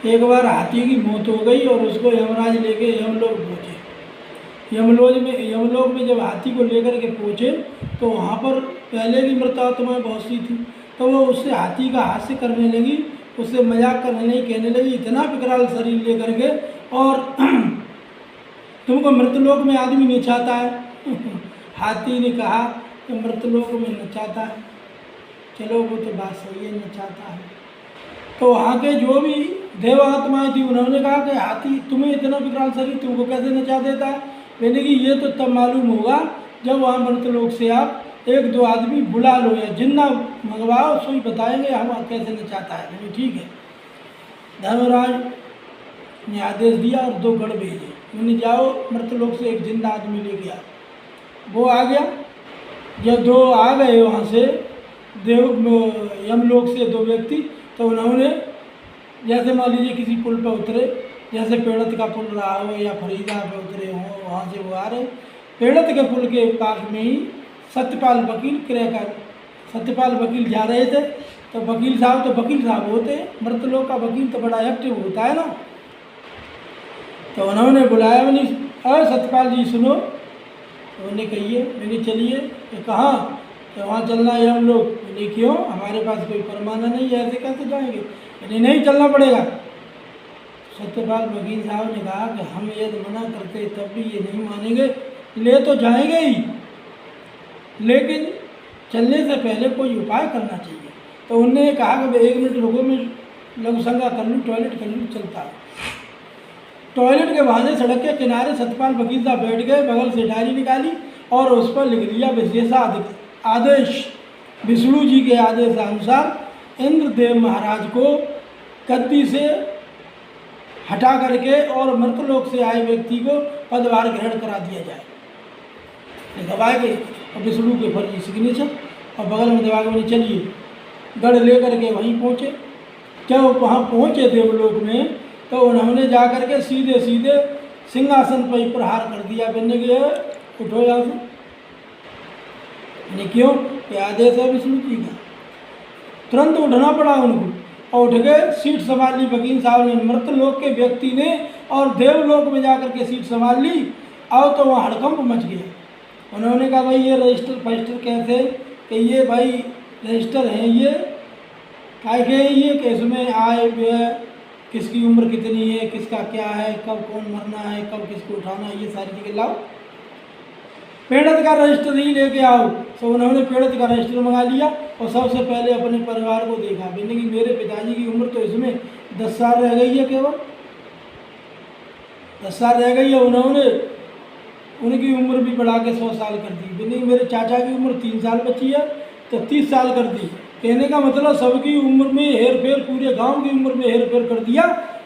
एक बार हाथी की मौत हो गई और उसको यमराज लेके यमलोक पहुँचे। यमलोक में जब हाथी को लेकर के पहुँचे तो वहाँ पर पहले की मृत आत्माएँ बहुत सी थी, तो वो उससे हाथी का हास्य करने लगी, उससे मजाक करने लगी, कहने लगी इतना विकराल शरीर लेकर के और तुमको मृतलोक में आदमी नचाता है। हाथी ने कहा कि मृतलोक में नचाता है, चलो वो तो बात सही है, नचाता है। तो वहाँ के जो भी देव आत्माएँ थी उन्होंने कहा कि हाथी तुम्हें इतना विकराल शरीर तुमको कैसे नचा देता है। मैंने कि ये तो तब मालूम होगा जब वहाँ मृतलोक से आप एक दो आदमी बुला लो या जिन्ना मंगवाओ, सो ही बताएंगे हम कैसे नचाता है। मैंने ठीक है। धर्मराज ने आदेश दिया और 2 गढ़ भेजे। मैंने जाओ मृतलोक से एक जिंदा आदमी लेके आओ। वो आ गया। जब 2 आ गए वहाँ से यमलोक से 2 व्यक्ति, तो उन्होंने जैसे मान लीजिए किसी पुल पर उतरे, जैसे पेड़त का पुल रहा हो या फरीदा पे उतरे हों, वहाँ से वो आ रहे। पेड़त के पुल के पास में ही सत्यपाल वकील क्रयकर सत्यपाल वकील जा रहे थे। तो वकील साहब होते हैं, मृतलोक का वकील तो बड़ा एक्टिव होता है ना। तो उन्होंने बुलाया, मैंने अरे सत्यपाल जी सुनो। तो उन्हें कहिए। मैंने चलिए। तो कहाँ? तो वहाँ चलना है हम लोग। मैंने क्यों? हमारे पास कोई फरमाना नहीं है, ऐसे कैसे जाएंगे? मैंने नहीं चलना पड़ेगा। सत्यपाल वकील साहब ने कहा कि हम यदि मना करते तब भी ये नहीं मानेंगे, ले तो जाएंगे ही, लेकिन चलने से पहले कोई उपाय करना चाहिए। तो उन्होंने कहा कि 1 मिनट रुको, मैं लघुशंका कर लूँ, टॉयलेट कर लूँ, चलता है। टॉयलेट के बहाने सड़क के किनारे सत्यपाल वकील साहब बैठ गए, बगल से डायरी निकाली और उस पर लिख दिया विशेषादेश। विष्णु जी के आदेश अनुसार इंद्रदेव महाराज को गद्दी से हटा करके और मृतलोक से आए व्यक्ति को पदभार ग्रहण करा दिया जाए। दबाए गए और विष्णु के फर्जी सिग्नेचर और बगल में दबा के चलिए। गढ़ लेकर के वहीं पहुँचे। जब वहाँ पहुँचे देवलोक में, तो उन्होंने जा कर के सीधे सीधे सिंहासन पर ही प्रहार कर दिया। बनने के उठो यहाँ से। क्यों? कि आदेश है विष्णु जी का। तुरंत उठना पड़ा उनको और उठ गए। सीट संभाल ली वकील साहब ने, मृतलोक के व्यक्ति ने, और देवलोक में जाकर के सीट संभाल ली। और तो वहाँ हड़कंप मच गया। उन्होंने कहा भाई ये रजिस्टर फजिस्टर कैसे? कि ये भाई रजिस्टर हैं, ये काय के ये कि इसमें आए व्यय, किसकी उम्र कितनी है, किसका क्या है, कब कौन मरना है, कब किसको उठाना है, ये सारी चीज़ें लाओ। पेड़त का रजिस्टर ही लेके आओ। तो उन्होंने पेड़त का रजिस्टर मंगा लिया और सबसे पहले अपने परिवार को देखा। मैंने कि मेरे पिताजी की उम्र तो इसमें 10 साल रह गई है, केवल 10 साल रह गई है। उन्होंने उनकी उम्र भी बढ़ा के 100 साल कर दी। मैंने कि मेरे चाचा की उम्र 3 साल बची है, तो 30 साल कर दी। कहने का मतलब सबकी उम्र में हेर फेर, पूरे गांव की उम्र में हेर फेर कर दिया।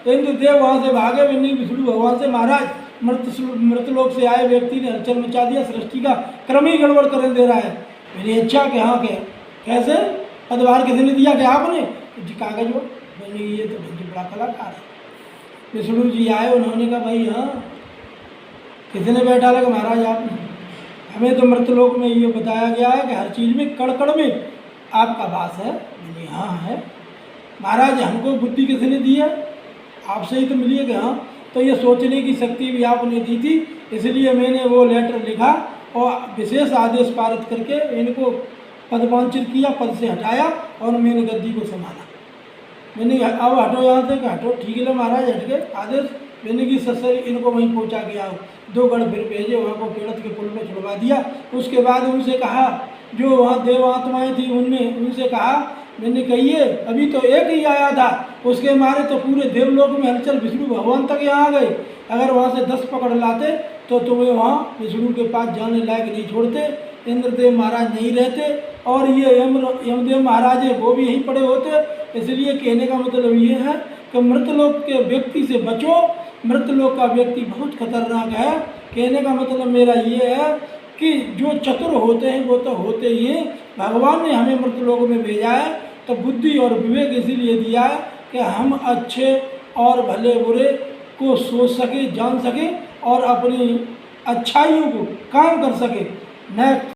इंद्रदेव वहाँ से भागे। मैंने विष्णु भगवान से महाराज मृतलोक से आए व्यक्ति ने हलचल मचा दिया, सृष्टि का क्रम ही गड़बड़ कर दे रहा है। मैंने अच्छा कि हाँ के कैसे पदभार किसने दिया कि आपने? जी कागज वो। मैंने ये तो बड़ा कलाकार है। विष्णु जी आए, उन्होंने कहा भाई हाँ किसने बैठा लगा? महाराज आपने। हमें तो मृतलोक में ये बताया गया है कि हर चीज़ में कण कण में आपका वास है। मैंने हाँ है। महाराज हमको बुद्धि किसने दी है? आपसे ही तो मिली है कि हाँ। तो ये सोचने की शक्ति भी आपने दी थी, इसलिए मैंने वो लेटर लिखा और विशेष आदेश पारित करके इनको पदवांचित किया, पद से हटाया और मैंने गद्दी को संभाला। मैंने अब हटो यहाँ से। हटो, ठीक है महाराज, हट गए आदेश। मैंने कि ससुर इनको वहीं पहुँचा के आओ। 2 गढ़ फिर भेजे, वहाँ को पेड़त के पुल में छुड़वा दिया। उसके बाद उनसे कहा, जो वहाँ देव आत्माएँ थी उनसे कहा, मैंने कहिए अभी तो एक ही आया था, उसके मारे तो पूरे देवलोक में हलचल, विष्णु भगवान तक यहाँ आ गए। अगर वहाँ से 10 पकड़ लाते तो तुम्हें वहाँ विष्णु के पास जाने लायक नहीं छोड़ते। इंद्रदेव महाराज नहीं रहते और ये यमदेव महाराज है वो भी यहीं पड़े होते। इसलिए कहने का मतलब ये है कि मृतलोक के व्यक्ति से बचो। मृतलोक का व्यक्ति बहुत खतरनाक है। कहने का मतलब मेरा ये है कि जो चतुर होते हैं वो तो होते ही हैं। भगवान ने हमें मृतलोक में भेजा है तो बुद्धि और विवेक इसीलिए दिया है कि हम अच्छे और भले बुरे को सोच सके, जान सके और अपनी अच्छाइयों को काम कर सके। नेक्स्ट।